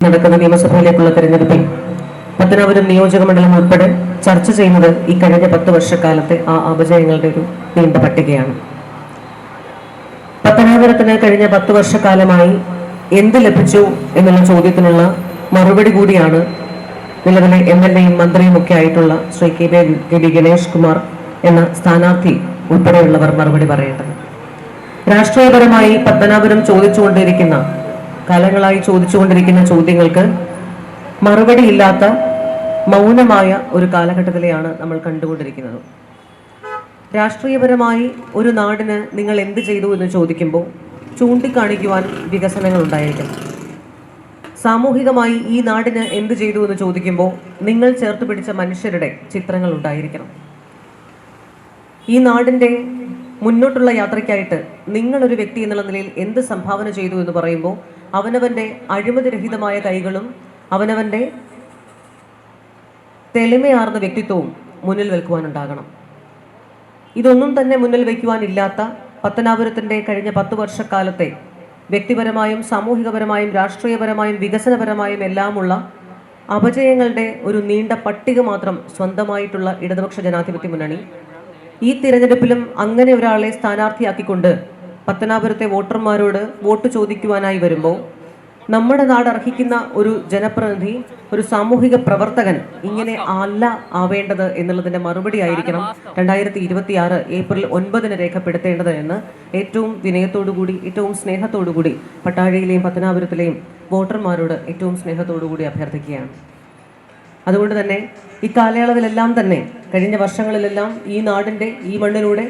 നടക്കുന്ന നിയമസഭയിലേക്കുള്ള തെരഞ്ഞെടുപ്പിൽ പത്തനാപുരം നിയോജക മണ്ഡലം ഉൾപ്പെടെ ചർച്ച ചെയ്യുന്നത് ഈ കഴിഞ്ഞ 10 വർഷക്കാലത്തെ ആ അപജയങ്ങളുടെ ഒരു നീണ്ട പട്ടികയാണ്. പത്തനാപുരത്തിന് കഴിഞ്ഞ 10 വർഷക്കാലമായി എന്ത് ലഭിച്ചു എന്നുള്ള ചോദ്യത്തിനുള്ള മറുപടി കൂടിയാണ് നിലവിലെ MLA-യും മന്ത്രിയും ഒക്കെ ആയിട്ടുള്ള ശ്രീ കെ ബി ഗണേഷ് കുമാർ എന്ന സ്ഥാനാർത്ഥി ഉൾപ്പെടെയുള്ളവർ മറുപടി പറയേണ്ടത്. രാഷ്ട്രീയപരമായി പത്തനാപുരം കാലങ്ങളായി ചോദിച്ചുകൊണ്ടിരിക്കുന്ന ചോദ്യങ്ങൾക്ക് മറുപടിയില്ലാത്ത മൗനമായ ഒരു കാലഘട്ടത്തിലെയാണ് നമ്മൾ കണ്ടുകൊണ്ടിരിക്കുന്നത്. രാഷ്ട്രീയപരമായി ഒരു നാടിന് നിങ്ങൾ എന്ത് ചെയ്തു എന്ന് ചോദിക്കുമ്പോൾ ചൂണ്ടിക്കാണിക്കുവാൻ വികസനങ്ങൾ ഉണ്ടായിരിക്കണം. സാമൂഹികമായി ഈ നാടിന് എന്ത് ചെയ്തു എന്ന് ചോദിക്കുമ്പോൾ നിങ്ങൾ ചേർത്ത് പിടിച്ച മനുഷ്യരുടെ ചിത്രങ്ങൾ ഉണ്ടായിരിക്കണം. ഈ നാടിൻ്റെ മുന്നോട്ടുള്ള യാത്രയ്ക്കായിട്ട് നിങ്ങളൊരു വ്യക്തി എന്നുള്ള നിലയിൽ എന്ത് സംഭാവന ചെയ്തു എന്ന് പറയുമ്പോൾ അവനവൻ്റെ അഴിമതിരഹിതമായ കൈകളും അവനവൻ്റെ തെളിമയാർന്ന വ്യക്തിത്വവും മുന്നിൽ വെക്കുവാനുണ്ടാകണം. ഇതൊന്നും തന്നെ മുന്നിൽ വയ്ക്കുവാനില്ലാത്ത പത്തനാപുരത്തിൻ്റെ കഴിഞ്ഞ 10 വർഷക്കാലത്തെ വ്യക്തിപരമായും സാമൂഹികപരമായും രാഷ്ട്രീയപരമായും വികസനപരമായും എല്ലാമുള്ള അപജയങ്ങളുടെ ഒരു നീണ്ട പട്ടിക മാത്രം സ്വന്തമായിട്ടുള്ള ഇടതുപക്ഷ ജനാധിപത്യ മുന്നണി ഈ തിരഞ്ഞെടുപ്പിലും അങ്ങനെ ഒരാളെ സ്ഥാനാർത്ഥിയാക്കിക്കൊണ്ട് പത്തനാപുരത്തെ വോട്ടർമാരോട് വോട്ട് ചോദിക്കുവാനായി വരുമ്പോൾ നമ്മുടെ നാട് അർഹിക്കുന്ന ഒരു ജനപ്രതിനിധി, ഒരു സാമൂഹിക പ്രവർത്തകൻ ഇങ്ങനെ അല്ല ആവേണ്ടത് എന്നുള്ളതിൻ്റെ മറുപടി ആയിരിക്കണം 2026 ഏപ്രിൽ 9 രേഖപ്പെടുത്തേണ്ടത് എന്ന് ഏറ്റവും വിനയത്തോടുകൂടി ഏറ്റവും സ്നേഹത്തോടുകൂടി പട്ടാഴിയിലെയും പത്തനാപുരത്തിലെയും വോട്ടർമാരോട് ഏറ്റവും സ്നേഹത്തോടുകൂടി അഭ്യർത്ഥിക്കുകയാണ്. അതുകൊണ്ട് തന്നെ ഇക്കാലയളവിലെല്ലാം തന്നെ കഴിഞ്ഞ വർഷങ്ങളിലെല്ലാം ഈ നാടിൻ്റെ ഈ മണ്ണിലൂടെ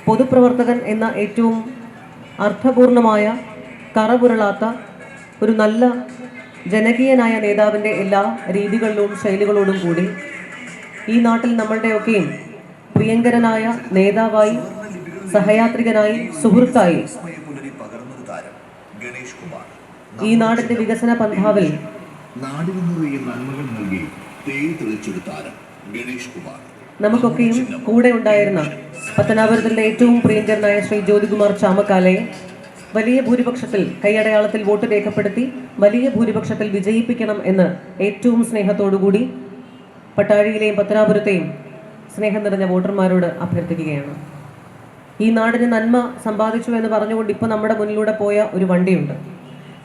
പൊതുപ്രവർത്തകൻ എന്ന ഏറ്റവും അർത്ഥപൂർണമായ കറപുരളാത്ത ഒരു നല്ല ജനകീയനായ നേതാവിൻ്റെ എല്ലാ രീതികളിലും ശൈലികളോടും കൂടി ഈ നാട്ടിൽ നമ്മളുടെയൊക്കെയും പ്രിയങ്കരനായ നേതാവായി, സഹയാത്രികനായി, സുഹൃത്തായി ഈ നാടിൻ്റെ വികസന പന്ഥാവിൽ നമുക്കൊക്കെയും കൂടെ ഉണ്ടായിരുന്ന പത്തനാപുരത്തിൻ്റെ ഏറ്റവും പ്രിയങ്കരനായ ശ്രീ ജ്യോതികുമാർ ചാമക്കാലയെ വലിയ ഭൂരിപക്ഷത്തിൽ കൈയടയാളത്തിൽ വോട്ട് രേഖപ്പെടുത്തി വലിയ ഭൂരിപക്ഷത്തിൽ വിജയിപ്പിക്കണം എന്ന് ഏറ്റവും സ്നേഹത്തോടുകൂടി പട്ടാഴിയിലെയും പത്തനാപുരത്തെയും സ്നേഹം നിറഞ്ഞ വോട്ടർമാരോട് അഭ്യർത്ഥിക്കുകയാണ്. ഈ നാടിന് നന്മ സമ്പാദിച്ചു എന്ന് പറഞ്ഞുകൊണ്ട് ഇപ്പോൾ നമ്മുടെ മുന്നിലൂടെ പോയ ഒരു വണ്ടിയുണ്ട്.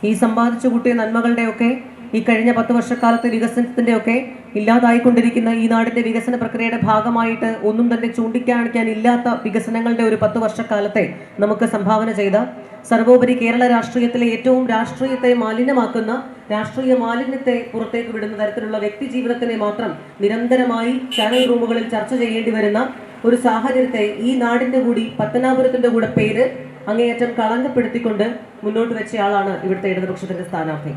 ഈ സമ്പാദിച്ചു കൂട്ടിയ നന്മകളുടെയൊക്കെ ഈ കഴിഞ്ഞ 10 വർഷക്കാലത്തെ വികസനത്തിൻ്റെയൊക്കെ ഇല്ലാതായിക്കൊണ്ടിരിക്കുന്ന ഈ നാടിൻ്റെ വികസന പ്രക്രിയയുടെ ഭാഗമായിട്ട് ഒന്നും തന്നെ ചൂണ്ടിക്കാണിക്കാനില്ലാത്ത വികസനങ്ങളുടെ ഒരു 10 വർഷക്കാലത്തെ നമുക്ക് സംഭാവന ചെയ്ത, സർവോപരി കേരള രാഷ്ട്രീയത്തിലെ ഏറ്റവും രാഷ്ട്രീയത്തെ മാലിന്യമാക്കുന്ന, രാഷ്ട്രീയ മാലിന്യത്തെ പുറത്തേക്ക് വിടുന്ന തരത്തിലുള്ള വ്യക്തി ജീവിതത്തിനെ മാത്രം നിരന്തരമായി ചാനൽ റൂമുകളിൽ ചർച്ച ചെയ്യേണ്ടി വരുന്ന ഒരു സാഹചര്യത്തെ ഈ നാടിൻ്റെ കൂടി പത്തനാപുരത്തിൻ്റെ കൂടെ പേര് അങ്ങേയറ്റം കളങ്കപ്പെടുത്തിക്കൊണ്ട് മുന്നോട്ട് വെച്ചയാളാണ് ഇവിടുത്തെ ഇടതുപക്ഷത്തിൻ്റെ സ്ഥാനാർത്ഥി.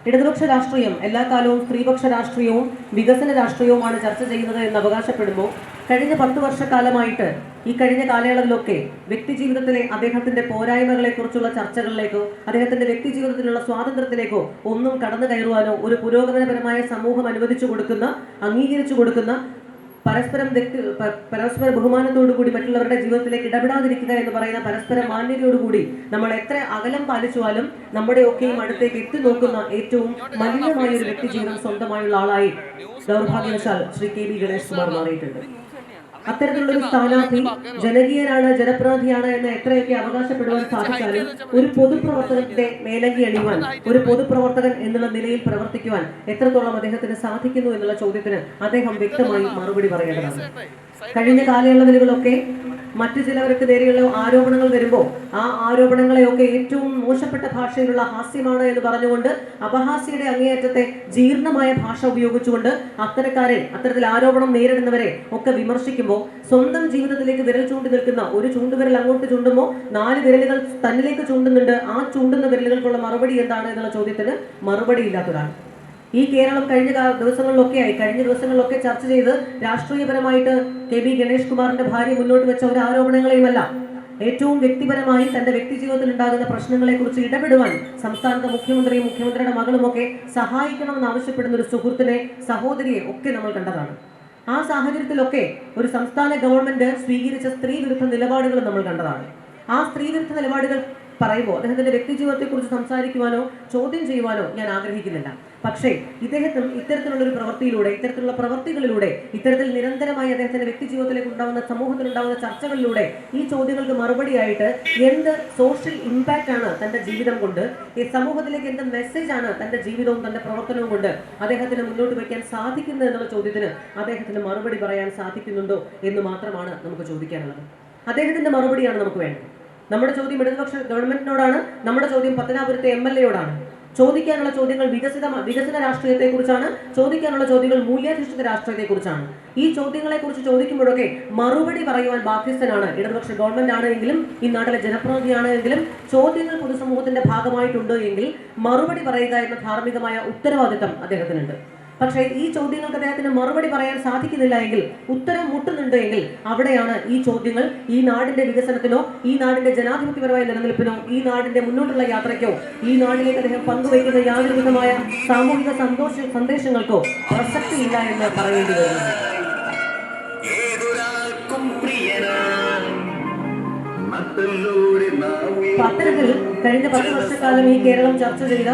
ഇടതുപക്ഷ രാഷ്ട്രീയം എല്ലാ കാലവും സ്ത്രീപക്ഷ രാഷ്ട്രീയവും വികസന രാഷ്ട്രീയവുമാണ് ചർച്ച ചെയ്യുന്നത് എന്ന് അവകാശപ്പെടുമ്പോൾ കഴിഞ്ഞ 10 വർഷക്കാലമായിട്ട് ഈ കഴിഞ്ഞ കാലയളവിലൊക്കെ വ്യക്തി ജീവിതത്തിലെ അദ്ദേഹത്തിന്റെ പോരായ്മകളെക്കുറിച്ചുള്ള ചർച്ചകളിലേക്കോ അദ്ദേഹത്തിന്റെ വ്യക്തി ജീവിതത്തിലുള്ള സ്വാതന്ത്ര്യത്തിലേക്കോ ഒന്നും കടന്നു കയറുവാനോ ഒരു പുരോഗമനപരമായ സമൂഹം അനുവദിച്ചു കൊടുക്കുന്ന, അംഗീകരിച്ചു കൊടുക്കുന്ന, പരസ്പര ബഹുമാനത്തോടുകൂടി മറ്റുള്ളവരുടെ ജീവിതത്തിലേക്ക് ഇടപെടാതിരിക്കുക എന്ന് പറയുന്ന പരസ്പര മാന്യതയോടുകൂടി നമ്മൾ എത്ര അകലം പാലിച്ചാലും നമ്മുടെ ഒക്കെയും അടുത്തേക്ക് എത്തി നോക്കുന്ന ഏറ്റവും മലിനമായ ഒരു വ്യക്തി ജീവിതം സ്വന്തമായുള്ള ആളായി ദൗർഭാഗ്യവശാൽ ശ്രീ കെ ബി ഗണേഷ് കുമാർ മാറിയിട്ടുണ്ട്. അത്തരത്തിലുള്ളൊരു സ്ഥാനാർത്ഥി ജനകീയനാണ്, ജനപ്രതിനിധിയാണ് എന്ന് എത്രയൊക്കെ അവകാശപ്പെടുവാൻ സാധിച്ചാലും ഒരു പൊതുപ്രവർത്തകന്റെ മേലങ്കി അണിയുവാൻ, ഒരു പൊതുപ്രവർത്തകൻ എന്നുള്ള നിലയിൽ പ്രവർത്തിക്കുവാൻ എത്രത്തോളം അദ്ദേഹത്തിന് സാധിക്കുന്നു എന്നുള്ള ചോദ്യത്തിന് അദ്ദേഹം വ്യക്തമായി മറുപടി പറയേണ്ടതാണ്. കഴിഞ്ഞ കാലയളവുകളൊക്കെ മറ്റു ചിലവർക്ക് നേരെയുള്ള ആരോപണങ്ങൾ വരുമ്പോൾ ആ ആരോപണങ്ങളെയൊക്കെ ഏറ്റവും മോശപ്പെട്ട ഭാഷയിലുള്ള ഹാസ്യമാണ് എന്ന് പറഞ്ഞുകൊണ്ട് അപഹാസ്യയുടെ അങ്ങേയറ്റത്തെ ജീർണമായ ഭാഷ ഉപയോഗിച്ചുകൊണ്ട് അത്തരത്തിൽ ആരോപണം നേരിടുന്നവരെ ഒക്കെ വിമർശിക്കുമ്പോൾ സ്വന്തം ജീവിതത്തിലേക്ക് വിരൽ ചൂണ്ടി നിൽക്കുന്ന ഒരു ചൂണ്ടുവിരൽ അങ്ങോട്ട് ചൂണ്ടുമ്പോൾ 4 വിരലുകൾ തന്നിലേക്ക് ചൂണ്ടുന്നുണ്ട്. ആ ചൂണ്ടുന്ന വിരലുകൾക്കുള്ള മറുപടി എന്താണ് എന്നുള്ള ചോദ്യത്തിന് മറുപടി ഇല്ലാത്തതാണ്. ഈ കേരളം കഴിഞ്ഞ ദിവസങ്ങളിലൊക്കെ ചർച്ച ചെയ്ത് രാഷ്ട്രീയപരമായിട്ട് കെ ബി ഗണേഷ് കുമാറിന്റെ ഭാര്യ മുന്നോട്ട് വെച്ച ഒരു ആരോപണങ്ങളെയുമല്ല, ഏറ്റവും വ്യക്തിപരമായി തന്റെ വ്യക്തി ജീവിതത്തിൽ ഉണ്ടാകുന്ന പ്രശ്നങ്ങളെക്കുറിച്ച് ഇടപെടുവാൻ സംസ്ഥാനത്തെ മുഖ്യമന്ത്രിയും മുഖ്യമന്ത്രിയുടെ മകളുമൊക്കെ സഹായിക്കണമെന്ന് ആവശ്യപ്പെടുന്ന ഒരു സുഹൃത്തിനെ, സഹോദരിയെ ഒക്കെ നമ്മൾ കണ്ടതാണ്. ആ സാഹചര്യത്തിലൊക്കെ ഒരു സംസ്ഥാന ഗവൺമെന്റ് സ്വീകരിച്ച സ്ത്രീ വിരുദ്ധ നിലപാടുകൾ നമ്മൾ കണ്ടതാണ്. ആ സ്ത്രീ വിരുദ്ധ നിലപാടുകൾ പറയുമ്പോൾ അദ്ദേഹത്തിന്റെ വ്യക്തിജീവിതത്തെക്കുറിച്ച് സംസാരിക്കുവാനോ ചോദ്യം ചെയ്യുവാനോ ഞാൻ ആഗ്രഹിക്കുന്നില്ല. പക്ഷേ ഇദ്ദേഹത്തിന് ഇത്തരത്തിലുള്ള ഒരു പ്രവൃത്തിയിലൂടെ, ഇത്തരത്തിലുള്ള പ്രവൃത്തികളിലൂടെ, ഇത്തരത്തിൽ നിരന്തരമായി അദ്ദേഹത്തിന്റെ വ്യക്തിജീവിതത്തിലേക്ക് ഉണ്ടാകുന്ന, സമൂഹത്തിലുണ്ടാകുന്ന ചർച്ചകളിലൂടെ ഈ ചോദ്യങ്ങൾക്ക് മറുപടിയായിട്ട് എന്ത് സോഷ്യൽ ഇമ്പാക്റ്റ് ആണ് തന്റെ ജീവിതം കൊണ്ട്, ഈ സമൂഹത്തിലേക്ക് എന്ത് മെസ്സേജ് ആണ് തന്റെ ജീവിതവും തന്റെ പ്രവർത്തനവും കൊണ്ട് അദ്ദേഹത്തിന് മുന്നോട്ട് വയ്ക്കാൻ സാധിക്കുന്നത് എന്നുള്ള ചോദ്യത്തിന് അദ്ദേഹത്തിന് മറുപടി പറയാൻ സാധിക്കുന്നുണ്ടോ എന്ന് മാത്രമാണ് നമുക്ക് ചോദിക്കാനുള്ളത്. അദ്ദേഹത്തിന്റെ മറുപടിയാണ് നമുക്ക് വേണ്ടത്. നമ്മുടെ ചോദ്യം ഇടതുപക്ഷ ഗവൺമെന്റിനോടാണ്, നമ്മുടെ ചോദ്യം പത്തനാപുരത്തെ MLA യോടാണ്. ചോദിക്കാനുള്ള ചോദ്യങ്ങൾ വികസന രാഷ്ട്രീയത്തെക്കുറിച്ചാണ്, ചോദിക്കാനുള്ള ചോദ്യങ്ങൾ മൂല്യാധിഷ്ഠിത രാഷ്ട്രീയത്തെക്കുറിച്ചാണ്. ഈ ചോദ്യങ്ങളെക്കുറിച്ച് ചോദിക്കുമ്പോഴൊക്കെ മറുപടി പറയുവാൻ ബാധ്യസ്ഥനാണ് ഇടതുപക്ഷ ഗവൺമെന്റ് ആണ് എങ്കിലും, ഈ നാട്ടിലെ ജനപ്രതിനിധിയാണ് എങ്കിലും, ചോദ്യങ്ങൾ പൊതുസമൂഹത്തിന്റെ ഭാഗമായിട്ടുണ്ട് എങ്കിൽ മറുപടി പറയുക എന്ന ധാർമ്മികമായ ഉത്തരവാദിത്തം അദ്ദേഹത്തിനുണ്ട്. പക്ഷേ ഈ ചോദ്യങ്ങൾക്ക് അദ്ദേഹത്തിന് മറുപടി പറയാൻ സാധിക്കുന്നില്ല എങ്കിൽ, ഉത്തരം മുട്ടുന്നുണ്ട് എങ്കിൽ, അവിടെയാണ് ഈ ചോദ്യങ്ങൾ ഈ നാടിന്റെ വികസനത്തിനോ, ഈ നാടിന്റെ ജനാധിപത്യപരമായ നിലനിൽപ്പിനോ, ഈ നാടിന്റെ മുന്നോട്ടുള്ള യാത്രയ്ക്കോ, ഈ നാട്ടിലേക്ക് അദ്ദേഹം പങ്കുവയ്ക്കുന്ന യാതൊരു വിധമായ സാമൂഹിക സന്ദേശങ്ങൾക്കോ പ്രസക്തിയില്ല എന്ന് പറയേണ്ടി വരുന്നു. അത്തരത്തിൽ കഴിഞ്ഞ 10 വർഷക്കാലം ഈ കേരളം ചർച്ച ചെയ്ത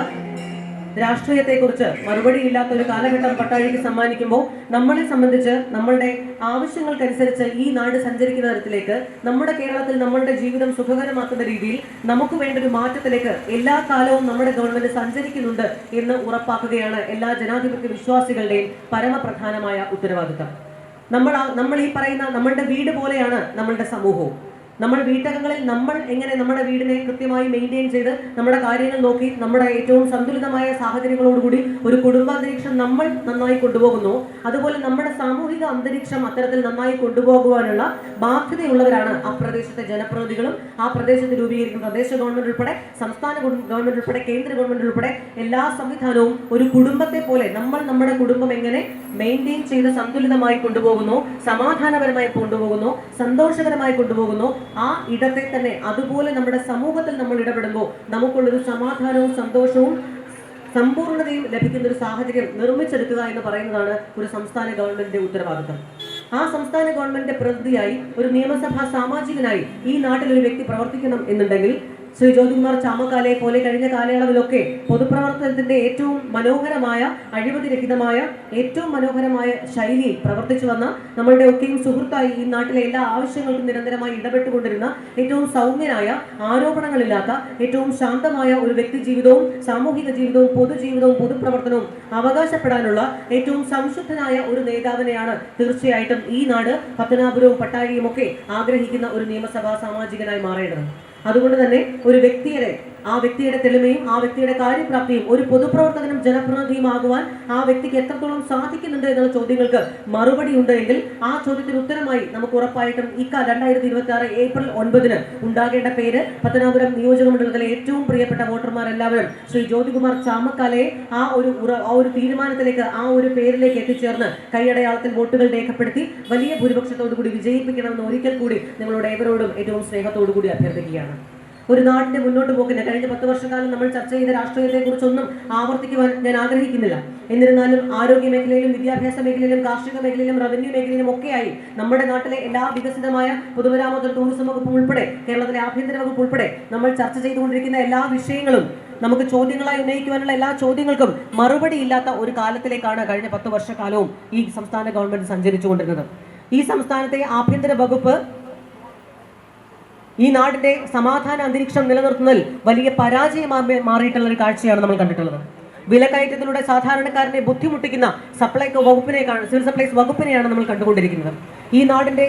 രാഷ്ട്രീയത്തെക്കുറിച്ച് മറുപടിയില്ലാത്ത ഒരു കാലഘട്ടം പട്ടാഴിക്ക് സമ്മാനിക്കുമ്പോൾ നമ്മളെ സംബന്ധിച്ച് നമ്മളുടെ ആവശ്യങ്ങൾക്കനുസരിച്ച് ഈ നാട് സഞ്ചരിക്കുന്ന തരത്തിലേക്ക്, നമ്മുടെ കേരളത്തിൽ നമ്മളുടെ ജീവിതം സുഖകരമാക്കുന്ന രീതിയിൽ നമുക്ക് വേണ്ട ഒരു മാറ്റത്തിലേക്ക് എല്ലാ കാലവും നമ്മുടെ ഗവൺമെന്റ് സഞ്ചരിക്കുന്നുണ്ട് എന്ന് ഉറപ്പാക്കുകയാണ് എല്ലാ ജനാധിപത്യ വിശ്വാസികളുടെയും പരമപ്രധാനമായ ഉത്തരവാദിത്തം. നമ്മൾ ഈ പറയുന്ന നമ്മളുടെ വീട് പോലെയാണ് നമ്മളുടെ സമൂഹവും. നമ്മുടെ വീട്ടകങ്ങളിൽ നമ്മൾ എങ്ങനെ നമ്മുടെ വീടിനെ കൃത്യമായി മെയിൻറ്റെയിൻ ചെയ്ത് നമ്മുടെ കാര്യങ്ങൾ നോക്കി നമ്മുടെ ഏറ്റവും സന്തുലിതമായ സാഹചര്യങ്ങളോടുകൂടി ഒരു കുടുംബാന്തരീക്ഷം നമ്മൾ നന്നായി കൊണ്ടുപോകുന്നു, അതുപോലെ നമ്മുടെ സാമൂഹിക അന്തരീക്ഷം അത്തരത്തിൽ നന്നായി കൊണ്ടുപോകുവാനുള്ള ബാധ്യതയുള്ളവരാണ് ആ പ്രദേശത്തെ ജനപ്രതിനിധികളും, ആ പ്രദേശത്ത് രൂപീകരിക്കുന്ന പ്രദേശ ഗവൺമെന്റ് ഉൾപ്പെടെ, സംസ്ഥാന ഗവൺമെന്റ് ഉൾപ്പെടെ, കേന്ദ്ര ഗവൺമെന്റ് ഉൾപ്പെടെ എല്ലാ സംവിധാനവും ഒരു കുടുംബത്തെ പോലെ നമ്മുടെ കുടുംബം എങ്ങനെ മെയിൻറ്റെയിൻ ചെയ്ത് സന്തുലിതമായി കൊണ്ടുപോകുന്നു, സമാധാനപരമായി കൊണ്ടുപോകുന്നു, സന്തോഷകരമായി കൊണ്ടുപോകുന്നു, ആ ഇടത്തെ തന്നെ അതുപോലെ നമ്മുടെ സമൂഹത്തിൽ നമ്മൾ ഇടപെടുമ്പോൾ നമുക്കുള്ളൊരു സമാധാനവും സന്തോഷവും സമ്പൂർണ്ണതയും ലഭിക്കുന്ന ഒരു സാഹചര്യം നിർമ്മിച്ചെടുക്കുക എന്ന് പറയുന്നതാണ് ഒരു സംസ്ഥാന ഗവൺമെന്റിന്റെ ഉത്തരവാദിത്തം. ആ സംസ്ഥാന ഗവൺമെന്റിന്റെ പ്രതിനിധിയായി, ഒരു നിയമസഭാ സാമാജികനായി ഈ നാട്ടിൽ ഒരു വ്യക്തി പ്രവർത്തിക്കണം എന്നുണ്ടെങ്കിൽ ശ്രീ ജ്യോതികുമാർ ചാമക്കാലയെ പോലെ കഴിഞ്ഞ കാലയളവിലൊക്കെ പൊതുപ്രവർത്തനത്തിന്റെ ഏറ്റവും മനോഹരമായ, അഴിമതിരഹിതമായ, ഏറ്റവും മനോഹരമായ ശൈലിയിൽ പ്രവർത്തിച്ചു വന്ന, നമ്മളുടെ ഒക്കെയും സുഹൃത്തായി ഈ നാട്ടിലെ എല്ലാ ആവശ്യങ്ങൾക്കും നിരന്തരമായി ഇടപെട്ടുകൊണ്ടിരുന്ന, ഏറ്റവും സൗമ്യനായ, ആരോപണങ്ങളില്ലാത്ത, ഏറ്റവും ശാന്തമായ ഒരു വ്യക്തി ജീവിതവും സാമൂഹിക ജീവിതവും പൊതുജീവിതവും പൊതുപ്രവർത്തനവും അവകാശപ്പെടാനുള്ള ഏറ്റവും സംശുദ്ധനായ ഒരു നേതാവിനെയാണ് തീർച്ചയായിട്ടും ഈ നാട്, പത്തനാപുരവും പട്ടാഴിയും ഒക്കെ ആഗ്രഹിക്കുന്ന ഒരു നിയമസഭാ സാമാജികനായി മാറേണ്ടത്. അതുകൊണ്ട് തന്നെ ഒരു വ്യക്തിയുടെ, ആ വ്യക്തിയുടെ തെളിമയും ആ വ്യക്തിയുടെ കാര്യപ്രാപ്തിയും, ഒരു പൊതുപ്രവർത്തകനും ജനപ്രതിനിധിയും ആകുവാൻ ആ വ്യക്തിക്ക് എത്രത്തോളം സാധിക്കുന്നുണ്ട് എന്നുള്ള ചോദ്യങ്ങൾക്ക് മറുപടി ഉണ്ട് എങ്കിൽ ആ ചോദ്യത്തിന് ഉത്തരമായി നമുക്ക് ഉറപ്പായിട്ടും 2026 ഏപ്രിൽ 9 ഉണ്ടാകേണ്ട പേര്, പത്തനാപുരം നിയോജക മണ്ഡലത്തിലെ ഏറ്റവും പ്രിയപ്പെട്ട വോട്ടർമാരെല്ലാവരും ശ്രീ ജ്യോതികുമാർ ചാമക്കാലയെ ആ ഒരു തീരുമാനത്തിലേക്ക്, ആ ഒരു പേരിലേക്ക് എത്തിച്ചേർന്ന് കൈയടയാളത്തിൽ വോട്ടുകൾ രേഖപ്പെടുത്തി വലിയ ഭൂരിപക്ഷത്തോടു കൂടി വിജയിപ്പിക്കണമെന്ന് ഒരിക്കൽ കൂടി നിങ്ങളോട് ഏവരോടും ഏറ്റവും സ്നേഹത്തോടു കൂടി അഭ്യർത്ഥിക്കുകയാണ്. ഒരു നാടിന്റെ മുന്നോട്ട് പോക്കിന് കഴിഞ്ഞ 10 വർഷക്കാലം നമ്മൾ ചർച്ച ചെയ്ത രാഷ്ട്രീയത്തെക്കുറിച്ചൊന്നും ആവർത്തിക്കുവാൻ ഞാൻ ആഗ്രഹിക്കുന്നില്ല. എന്നിരുന്നാലും ആരോഗ്യ മേഖലയിലും, വിദ്യാഭ്യാസ മേഖലയിലും, കാർഷിക മേഖലയിലും, റവന്യൂ മേഖലയിലും ഒക്കെയായി നമ്മുടെ നാട്ടിലെ എല്ലാ വികസിതമായ പൊതുമരാമത്ത്, ടൂറിസം വകുപ്പ് ഉൾപ്പെടെ, കേരളത്തിലെ ആഭ്യന്തര വകുപ്പ് ഉൾപ്പെടെ നമ്മൾ ചർച്ച ചെയ്തുകൊണ്ടിരിക്കുന്ന എല്ലാ വിഷയങ്ങളും, നമുക്ക് ചോദ്യങ്ങളായി ഉന്നയിക്കുവാനുള്ള എല്ലാ ചോദ്യങ്ങൾക്കും മറുപടി ഇല്ലാത്ത ഒരു കാലത്തിലേക്കാണ് കഴിഞ്ഞ 10 വർഷക്കാലവും ഈ സംസ്ഥാന ഗവൺമെന്റ് സഞ്ചരിച്ചുകൊണ്ടിരുന്നത്. ഈ സംസ്ഥാനത്തെ ആഭ്യന്തര വകുപ്പ് ഈ നാടിന്റെ സമാധാന അന്തരീക്ഷം നിലനിർത്തുന്നതിൽ വലിയ പരാജയമായി മാറിയിട്ടുള്ള ഒരു കാഴ്ചയാണ് നമ്മൾ കണ്ടിട്ടുള്ളത്. വിലക്കയറ്റത്തിലൂടെ സാധാരണക്കാരനെ ബുദ്ധിമുട്ടിക്കുന്ന സപ്ലൈകോ വകുപ്പിനെയാണ്, സിവിൽ സപ്ലൈസ് വകുപ്പിനെയാണ് നമ്മൾ കണ്ടുകൊണ്ടിരിക്കുന്നത്. ഈ നാടിന്റെ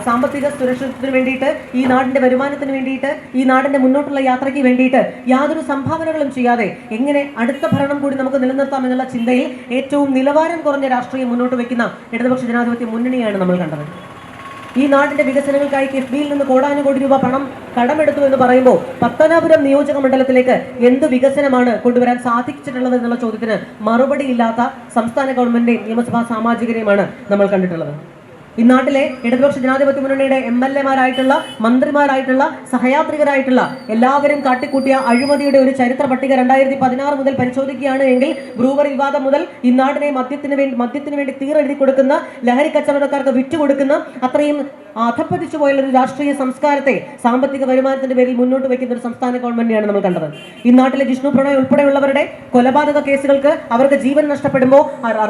സാമ്പത്തിക സുരക്ഷിതത്വത്തിന് വേണ്ടിയിട്ട്, ഈ നാടിന്റെ വരുമാനത്തിന് വേണ്ടിയിട്ട്, ഈ നാടിന്റെ മുന്നോട്ടുള്ള യാത്രയ്ക്ക് വേണ്ടിയിട്ട് യാതൊരു സംഭാവനകളും ചെയ്യാതെ എങ്ങനെ അടുത്ത ഭരണം കൂടി നമുക്ക് നിലനിർത്താം എന്നുള്ള ചിന്തയിൽ ഏറ്റവും നിലവാരം കുറഞ്ഞ രാഷ്ട്രീയം മുന്നോട്ട് വയ്ക്കുന്ന ഇടതുപക്ഷ ജനാധിപത്യ മുന്നണിയാണ് നമ്മൾ കണ്ടത്. ഈ നാടിന്റെ വികസനങ്ങൾക്കായി കിഫ്ബിയിൽ നിന്ന് കോടാനുകോടി രൂപ പണം കടമെടുത്തു എന്ന് പറയുമ്പോൾ പത്തനാപുരം നിയോജക മണ്ഡലത്തിലേക്ക് എന്ത് വികസനമാണ് കൊണ്ടുവരാൻ സാധിച്ചിട്ടുള്ളത് എന്നുള്ള ചോദ്യത്തിന് മറുപടിയില്ലാത്ത സംസ്ഥാന ഗവൺമെന്റിന്റെയും നിയമസഭാ സാമാജികരെയുമാണ് നമ്മൾ കണ്ടിട്ടുള്ളത്. ഈ നാട്ടിലെ ഇടതുപക്ഷ ജനാധിപത്യ മുന്നണിയുടെ MLA-മാരായിട്ടുള്ള, മന്ത്രിമാരായിട്ടുള്ള, സഹയാത്രികരായിട്ടുള്ള എല്ലാവരും കാട്ടിക്കൂട്ടിയ അഴിമതിയുടെ ഒരു ചരിത്ര പട്ടിക 2016 മുതൽ പരിശോധിക്കുകയാണ് എങ്കിൽ, ബ്രൂവറി വിവാദം മുതൽ ഈ നാടിനെ മദ്യത്തിന് വേണ്ടി തീരെഴുതി കൊടുക്കുന്ന, ലഹരി കച്ചവടക്കാർക്ക് വിറ്റുകൊടുക്കുന്ന, അത്രയും അധപ്പതിച്ചു പോയുള്ള ഒരു രാഷ്ട്രീയ സംസ്കാരത്തെ സാമ്പത്തിക വരുമാനത്തിന്റെ പേരിൽ മുന്നോട്ട് വയ്ക്കുന്ന ഒരു സംസ്ഥാന ഗവൺമെന്റിനെയാണ് നമ്മൾ കണ്ടത്. ഈ നാട്ടിലെ ജിഷ്ണു പ്രണയ് ഉൾപ്പെടെയുള്ളവരുടെ കൊലപാതക കേസുകൾക്ക് അവർക്ക് ജീവൻ നഷ്ടപ്പെടുമ്പോൾ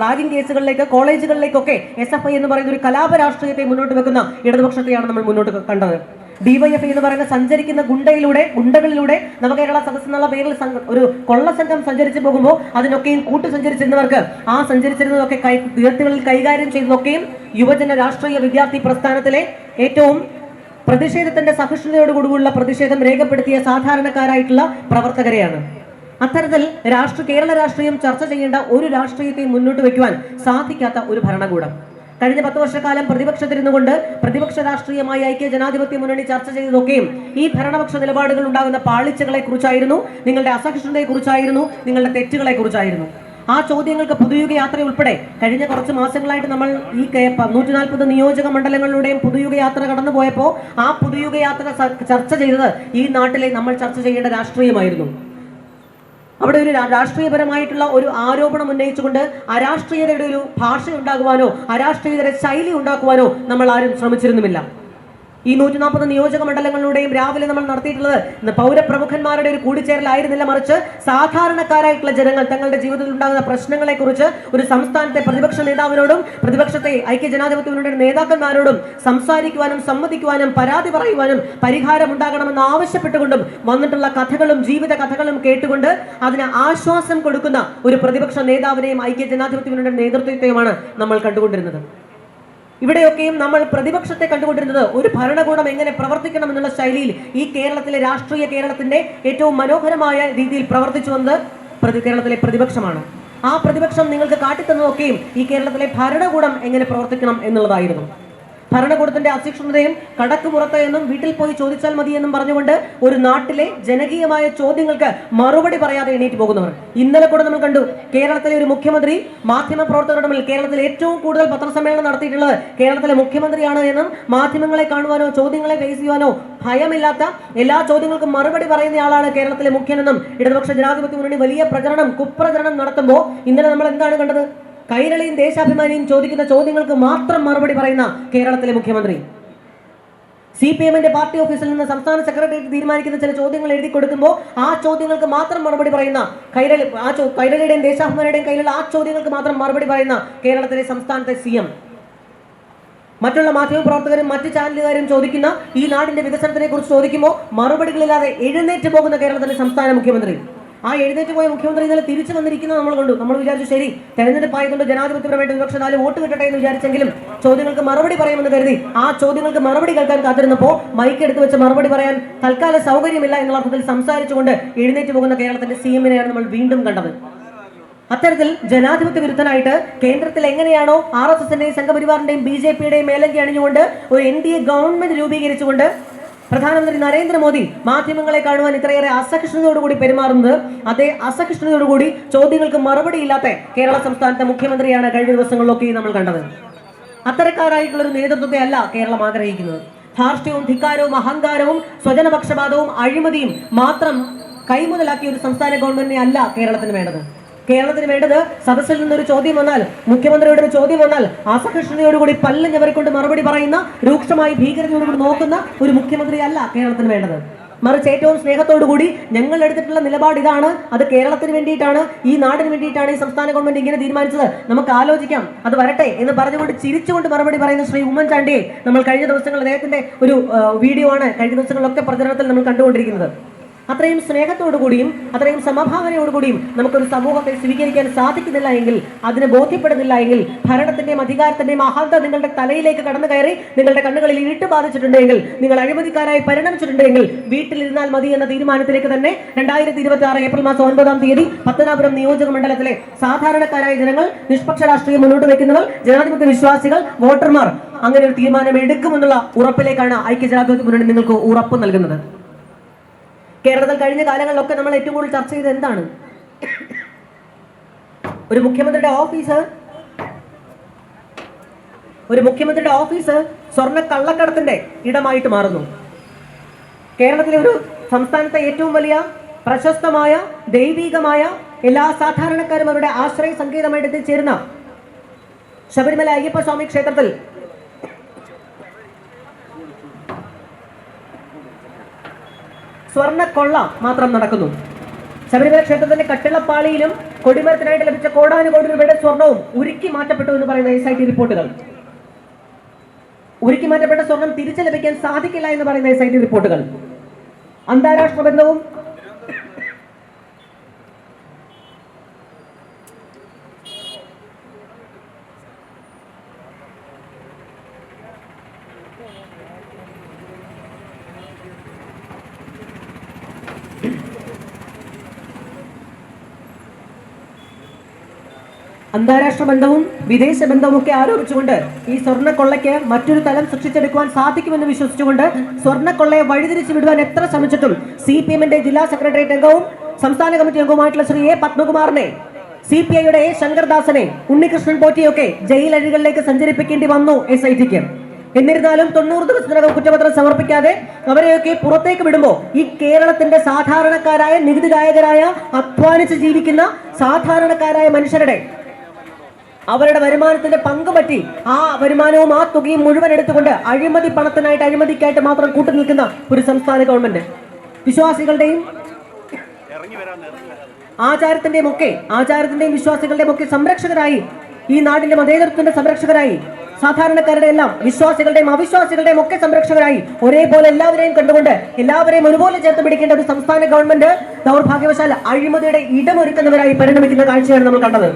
റാഗിംഗ് കേസുകളിലേക്ക് കോളേജുകളിലേക്കൊക്കെ SFI എന്ന് പറയുന്ന ഒരു കലാപ രാഷ്ട്രീയത്തെ മുന്നോട്ട് വെക്കുന്ന ഇടതുപക്ഷത്തെയാണ് നമ്മൾ മുന്നോട്ട് കണ്ടത്. DYFI എന്ന് പറയുന്ന സഞ്ചരിക്കുന്ന ഗുണ്ടകളിലൂടെ നവകേരള സദസ് എന്നുള്ള പേരിൽ ഒരു കൊള്ള സംഘം സഞ്ചരിച്ചു പോകുമ്പോൾ അതിനൊക്കെയും കൂട്ടു സഞ്ചരിച്ചിരുന്നവർക്ക് ആ സഞ്ചരിച്ചിരുന്നതൊക്കെ തീർത്തുകളിൽ കൈകാര്യം ചെയ്തതൊക്കെയും യുവജന രാഷ്ട്രീയ വിദ്യാർത്ഥി പ്രസ്ഥാനത്തിലെ ഏറ്റവും പ്രതിഷേധത്തിന്റെ സഹിഷ്ണുതയോടുകൂടിയുള്ള പ്രതിഷേധം രേഖപ്പെടുത്തിയ സാധാരണക്കാരായിട്ടുള്ള പ്രവർത്തകരെയാണ്. അത്തരത്തിൽ കേരള രാഷ്ട്രീയം ചർച്ച ചെയ്യേണ്ട ഒരു രാഷ്ട്രീയത്തെയും മുന്നോട്ട് വയ്ക്കുവാൻ സാധിക്കാത്ത ഒരു ഭരണകൂടം കഴിഞ്ഞ 10 വർഷക്കാലം പ്രതിപക്ഷത്തിരുന്നുകൊണ്ട് പ്രതിപക്ഷ രാഷ്ട്രീയമായി ഐക്യ ജനാധിപത്യ മുന്നണി ചർച്ച ചെയ്തതൊക്കെയും ഈ ഭരണപക്ഷ നിലപാടുകൾ ഉണ്ടാകുന്ന പാളിച്ചകളെ കുറിച്ചായിരുന്നു, നിങ്ങളുടെ അസഹിഷ്ണുതയെ കുറിച്ചായിരുന്നു, നിങ്ങളുടെ തെറ്റുകളെ കുറിച്ചായിരുന്നു. ആ ചോദ്യങ്ങൾക്ക് പുതുയുഗ യാത്ര ഉൾപ്പെടെ കഴിഞ്ഞ കുറച്ച് മാസങ്ങളായിട്ട് നമ്മൾ ഈ 140 നിയോജക മണ്ഡലങ്ങളിലൂടെയും പുതുയുഗ യാത്ര കടന്നുപോയപ്പോൾ ആ പുതുയുഗ യാത്ര ചർച്ച ചെയ്തത് ഈ നാട്ടിലെ നമ്മൾ ചർച്ച ചെയ്യേണ്ട രാഷ്ട്രീയമായിരുന്നു. അവിടെ ഒരു രാഷ്ട്രീയപരമായിട്ടുള്ള ഒരു ആരോപണം ഉന്നയിച്ചുകൊണ്ട് അരാഷ്ട്രീയതയുടെ ഒരു ഭാഷ ഉണ്ടാകുവാനോ അരാഷ്ട്രീയതയുടെ ശൈലി ഉണ്ടാക്കുവാനോ നമ്മൾ ആരും ശ്രമിച്ചിരുന്നുമില്ല. ഈ 140 നിയോജക മണ്ഡലങ്ങളിലൂടെയും രാവിലെ നമ്മൾ നടത്തിയിട്ടുള്ളത് പൗരപ്രമുഖന്മാരുടെ ഒരു കൂടിച്ചേരലായിരുന്നില്ല, മറിച്ച് സാധാരണക്കാരായിട്ടുള്ള ജനങ്ങൾ തങ്ങളുടെ ജീവിതത്തിൽ ഉണ്ടാകുന്ന പ്രശ്നങ്ങളെ കുറിച്ച് ഒരു സംസ്ഥാനത്തെ പ്രതിപക്ഷ നേതാവിനോടും പ്രതിപക്ഷത്തെ ഐക്യ ജനാധിപത്യ മുന്നണിയുടെ നേതാക്കന്മാരോടും സംസാരിക്കുവാനും സമ്മതിക്കുവാനും പരാതി പറയുവാനും പരിഹാരം ഉണ്ടാകണമെന്ന് ആവശ്യപ്പെട്ടുകൊണ്ടും വന്നിട്ടുള്ള കഥകളും ജീവിത കഥകളും കേട്ടുകൊണ്ട് അതിന് ആശ്വാസം കൊടുക്കുന്ന ഒരു പ്രതിപക്ഷ നേതാവിനെയും ഐക്യ ജനാധിപത്യ മുന്നണിയുടെ നേതൃത്വത്തെയുമാണ് നമ്മൾ കണ്ടുകൊണ്ടിരുന്നത്. ഇവിടെയൊക്കെയും നമ്മൾ പ്രതിപക്ഷത്തെ കണ്ടുകൊണ്ടിരുന്നത് ഒരു ഭരണകൂടം എങ്ങനെ പ്രവർത്തിക്കണം എന്നുള്ള ശൈലിയിൽ ഈ കേരളത്തിന്റെ ഏറ്റവും മനോഹരമായ രീതിയിൽ പ്രവർത്തിച്ചു വന്നത് കേരളത്തിലെ പ്രതിപക്ഷമാണ്. ആ പ്രതിപക്ഷം നിങ്ങൾക്ക് കാട്ടിത്തന്നതൊക്കെയും ഈ കേരളത്തിലെ ഭരണകൂടം എങ്ങനെ പ്രവർത്തിക്കണം എന്നുള്ളതായിരുന്നു. ഭരണകൂടത്തിന്റെ അസഹിഷ്ണുതയും കടക്കുപുറത്ത് എന്നും വീട്ടിൽ പോയി ചോദിച്ചാൽ മതി എന്നും പറഞ്ഞുകൊണ്ട് ഒരു നാട്ടിലെ ജനകീയമായ ചോദ്യങ്ങൾക്ക് മറുപടി പറയാതെ എണീറ്റ് പോകുന്നവർ. ഇന്നലെ കൂടെ നമ്മൾ കണ്ടു, കേരളത്തിലെ ഒരു മുഖ്യമന്ത്രി മാധ്യമ പ്രവർത്തകരുടെ മുന്നിൽ കേരളത്തിൽ ഏറ്റവും കൂടുതൽ പത്രസമ്മേളനം നടത്തിയിട്ടുള്ളത് കേരളത്തിലെ മുഖ്യമന്ത്രിയാണ് എന്നും മാധ്യമങ്ങളെ കാണുവാനോ ചോദ്യങ്ങളെ ഫേസ് ചെയ്യുവാനോ ഭയമില്ലാത്ത എല്ലാ ചോദ്യങ്ങൾക്കും മറുപടി പറയുന്നയാളാണ് കേരളത്തിലെ മുഖ്യനെന്നും ഇടതുപക്ഷ ജനാധിപത്യ മുന്നണി വലിയ കുപ്രചരണം നടത്തുമ്പോൾ ഇന്നലെ നമ്മൾ എന്താണ് കണ്ടത്? കൈരളിയും ദേശാഭിമാനിയും ചോദിക്കുന്ന ചോദ്യങ്ങൾക്ക് മാത്രം മറുപടി പറയുന്ന കേരളത്തിലെ മുഖ്യമന്ത്രി. CPM-ന്റെ പാർട്ടി ഓഫീസിൽ നിന്ന് സംസ്ഥാന സെക്രട്ടേറിയറ്റ് തീരുമാനിക്കുന്ന ചില ചോദ്യങ്ങൾ എഴുതി കൊടുക്കുമ്പോൾ ആ ചോദ്യങ്ങൾക്ക് മാത്രം മറുപടി പറയുന്ന കൈരളിയുടെയും ദേശാഭിമാനിയുടെയും കയ്യിലുള്ള ആ ചോദ്യങ്ങൾക്ക് മാത്രം മറുപടി പറയുന്ന കേരളത്തിലെ സംസ്ഥാനത്തെ CM. മറ്റുള്ള മാധ്യമപ്രവർത്തകരും മറ്റ് ചാനലുകാരും ചോദിക്കുന്ന ഈ നാടിന്റെ വികസനത്തിനെ കുറിച്ച് ചോദിക്കുമ്പോൾ മറുപടികളില്ലാതെ എഴുന്നേറ്റ് പോകുന്ന കേരളത്തിലെ സംസ്ഥാന മുഖ്യമന്ത്രി. ആ എഴുന്നേറ്റ് പോയ മുഖ്യമന്ത്രി ഇന്നലെ തിരിച്ചു വന്നിരിക്കുന്നത് നമ്മൾ കണ്ടു. നമ്മൾ വിചാരിച്ചു ശരി, തെരഞ്ഞെടുപ്പായതുകൊണ്ട് ജനാധിപത്യപരമായിട്ട് വിപക്ഷ 4 വോട്ട് കിട്ടട്ടെ എന്ന് വിചാരിച്ചെങ്കിലും ചോദ്യങ്ങൾക്ക് മറുപടി പറയുമെന്ന് കരുതി ആ ചോദ്യങ്ങൾക്ക് മറുപടി കേൾക്കാൻ കാത്തിരുന്നപ്പോൾ മൈക്ക് എടുത്ത് വെച്ച് മറുപടി പറയാൻ തൽക്കാല സൗകര്യമില്ല എന്നുള്ള അർത്ഥത്തിൽ സംസാരിച്ചുകൊണ്ട് എഴുന്നേറ്റ് പോകുന്ന കേരളത്തിന്റെ CM-നെയാണ് നമ്മൾ വീണ്ടും കണ്ടത്. അത്തരത്തിൽ ജനാധിപത്യ വിരുദ്ധനായിട്ട് കേന്ദ്രത്തിൽ എങ്ങനെയാണോ RSS-ന്റെയും സംഘപരിവാറിന്റെയും BJP-യുടെയും മേലങ്കി അണിഞ്ഞുകൊണ്ട് ഒരു NDA ഗവൺമെന്റ് രൂപീകരിച്ചുകൊണ്ട് പ്രധാനമന്ത്രി നരേന്ദ്രമോദി മാധ്യമങ്ങളെ കാണുവാൻ ഇത്രയേറെ അസഹിഷ്ണുതയോടുകൂടി പെരുമാറുന്നത്, അതേ അസഹിഷ്ണുതയോടുകൂടി ചോദ്യങ്ങൾക്ക് മറുപടിയില്ലാത്ത കേരള സംസ്ഥാനത്തെ മുഖ്യമന്ത്രിയാണ് കഴിഞ്ഞ ദിവസങ്ങളിലൊക്കെ നമ്മൾ കണ്ടത്. അത്തരക്കാരായിട്ടുള്ള ഒരു നേതൃത്വത്തെ അല്ല കേരളം ആഗ്രഹിക്കുന്നത്. ധാർഷ്ട്യവും ധിക്കാരവും അഹങ്കാരവും സ്വജനപക്ഷപാതവും അഴിമതിയും മാത്രം കൈമുതലാക്കിയ ഒരു സംസ്ഥാന ഗവൺമെന്റിനെ അല്ല കേരളത്തിന് വേണ്ടത്. കേരളത്തിന് വേണ്ടത് സദസ്സിൽ നിന്നൊരു ചോദ്യം വന്നാൽ, മുഖ്യമന്ത്രിയുടെ ഒരു ചോദ്യം വന്നാൽ അസഹിഷ്ണുതയോടുകൂടി പല്ലിഞ്ഞവരെക്കൊണ്ട് മറുപടി പറയുന്ന, രൂക്ഷമായി ഭീകരതയോടുകൂടി നോക്കുന്ന ഒരു മുഖ്യമന്ത്രി അല്ല കേരളത്തിന് വേണ്ടത്. മറിച്ച് ഏറ്റവും സ്നേഹത്തോടുകൂടി ഞങ്ങൾ എടുത്തിട്ടുള്ള നിലപാട് ഇതാണ്, അത് കേരളത്തിന് വേണ്ടിയിട്ടാണ്, ഈ നാടിന് വേണ്ടിയിട്ടാണ് ഈ സംസ്ഥാന ഗവൺമെന്റ് ഇങ്ങനെ തീരുമാനിച്ചത്, നമുക്ക് ആലോചിക്കാം, അത് വരട്ടെ എന്ന് പറഞ്ഞുകൊണ്ട് ചിരിച്ചുകൊണ്ട് മറുപടി പറയുന്ന ശ്രീ ഉമ്മൻചാണ്ടിയെ നമ്മൾ കഴിഞ്ഞ ദിവസങ്ങളിൽ അദ്ദേഹത്തിന്റെ ഒരു വീഡിയോ ആണ് കഴിഞ്ഞ ദിവസങ്ങളിലൊക്കെ പ്രചരണത്തിൽ നമ്മൾ കണ്ടുകൊണ്ടിരിക്കുന്നത്. അത്രയും സ്നേഹത്തോടുകൂടിയും അത്രയും സമഭാവനയോടുകൂടിയും നമുക്കൊരു സമൂഹത്തെ സ്വീകരിക്കാൻ സാധിക്കുന്നില്ല എങ്കിൽ, അതിനെ ബോധ്യപ്പെടുന്നില്ല എങ്കിൽ, ഭരണത്തിന്റെയും അധികാരത്തിന്റെയും അഹന്ത നിങ്ങളുടെ തലയിലേക്ക് കടന്നു കയറി നിങ്ങളുടെ കണ്ണുകളിൽ ഇരുട്ട് ബാധിച്ചിട്ടുണ്ടെങ്കിൽ, നിങ്ങൾ അഴിമതിക്കാരായി പരിണമിച്ചിട്ടുണ്ടെങ്കിൽ വീട്ടിലിരുന്നാൽ മതി എന്ന തീരുമാനത്തിലേക്ക് തന്നെ 2026 ഏപ്രിൽ മാസം 9-ാം തീയതി പത്തനാപുരം നിയോജക മണ്ഡലത്തിലെ സാധാരണക്കാരായ ജനങ്ങൾ, നിഷ്പക്ഷ രാഷ്ട്രീയം മുന്നോട്ട് വയ്ക്കുന്നവർ, ജനാധിപത്യ വിശ്വാസികൾ, വോട്ടർമാർ അങ്ങനെ ഒരു തീരുമാനം എടുക്കുമെന്നുള്ള ഉറപ്പിലേക്കാണ് ഐക്യ ജനാധിപത്യ മുന്നണി നിങ്ങൾക്ക് ഉറപ്പ് നൽകുന്നത്. കേരളത്തിൽ കഴിഞ്ഞ കാലങ്ങളിലൊക്കെ നമ്മൾ ഏറ്റവും കൂടുതൽ ചർച്ച ചെയ്തത് എന്താണ്? ഒരു മുഖ്യമന്ത്രിയുടെ ഓഫീസ് സ്വർണ്ണ കള്ളക്കടത്തിന്റെ ഇടമായിട്ട് മാറുന്നു. കേരളത്തിലെ ഒരു സംസ്ഥാനത്തെ ഏറ്റവും വലിയ പ്രശസ്തമായ ദൈവികമായ എല്ലാ സാധാരണക്കാരും അവരുടെ ആശ്രയ സങ്കേതമായിട്ട് എത്തിച്ചേരുന്ന ശബരിമല അയ്യപ്പ സ്വാമി ക്ഷേത്രത്തിൽ സ്വർണ്ണ കൊള്ള മാത്രം നടക്കുന്നു. ശബരിമല ക്ഷേത്രത്തിന്റെ കട്ടിളപ്പാളിയിലും കൊടിമരത്തിനായിട്ട് ലഭിച്ച കോടാനുകോടി രൂപയുടെ സ്വർണവും ഉരുക്കി മാറ്റപ്പെട്ടു എന്ന് പറയുന്ന SIT റിപ്പോർട്ടുകൾ. ഉരുക്കി മാറ്റപ്പെട്ട സ്വർണം തിരിച്ചു ലഭിക്കാൻ സാധിക്കില്ല എന്ന് പറയുന്ന SIT റിപ്പോർട്ടുകൾ. അന്താരാഷ്ട്ര ബന്ധവും അന്താരാഷ്ട്ര ബന്ധവും വിദേശ ബന്ധവും ഒക്കെ ആരോപിച്ചുകൊണ്ട് ഈ സ്വർണ്ണക്കൊള്ളയ്ക്ക് മറ്റൊരു തലം സൃഷ്ടിച്ചെടുക്കുവാൻ സാധിക്കുമെന്ന് വിശ്വസിച്ചുകൊണ്ട് സ്വർണ്ണക്കൊള്ളയെ വഴിതിരിച്ചു വിടുവാൻ എത്ര ശ്രമിച്ചിട്ടും CPM-ന്റെ ജില്ലാ സെക്രട്ടേറിയറ്റ് അംഗവും സംസ്ഥാന കമ്മിറ്റി അംഗവുമായിട്ടുള്ള ശ്രീ A. പത്മകുമാറിനെ, CPI-യുടെ A. ശങ്കർദാസനെ, ഉണ്ണികൃഷ്ണൻ പോറ്റിയൊക്കെ ജയിലഴികളിലേക്ക് സഞ്ചരിപ്പിക്കേണ്ടി വന്നു SIT-ക്ക്. എന്നിരുന്നാലും 90 ദിവസത്തിനകം കുറ്റപത്രം സമർപ്പിക്കാതെ അവരെയൊക്കെ പുറത്തേക്ക് വിടുമ്പോൾ ഈ കേരളത്തിന്റെ സാധാരണക്കാരായ നികുതിദായകരായ അധ്വാനിച്ച് ജീവിക്കുന്ന സാധാരണക്കാരായ മനുഷ്യരുടെ അവരുടെ വരുമാനത്തിന്റെ പങ്കുപറ്റി ആ വരുമാനവും ആ തുകയും മുഴുവൻ എടുത്തുകൊണ്ട് അഴിമതി പണത്തിനായിട്ട് അഴിമതിക്കായിട്ട് മാത്രം കൂട്ടുനിൽക്കുന്ന ഒരു സംസ്ഥാന ഗവൺമെന്റ് വിശ്വാസികളുടെയും ആചാരത്തിന്റെയും വിശ്വാസികളുടെയും ഒക്കെ സംരക്ഷകരായി, ഈ നാടിന്റെ മതേതരത്വത്തിന്റെ സംരക്ഷകരായി, സാധാരണക്കാരുടെ എല്ലാം വിശ്വാസികളുടെയും അവിശ്വാസികളുടെയും ഒക്കെ സംരക്ഷകരായി ഒരേപോലെ എല്ലാവരെയും കണ്ടുകൊണ്ട് എല്ലാവരെയും ഒരുപോലെ ചേർത്ത് പിടിക്കേണ്ട ഒരു സംസ്ഥാന ഗവൺമെന്റ് ദൗർഭാഗ്യവശാൽ അഴിമതിയുടെ ഇടമൊരുക്കുന്നവരായി പരിണമിക്കുന്ന കാഴ്ചയാണ് നമ്മൾ കണ്ടത്.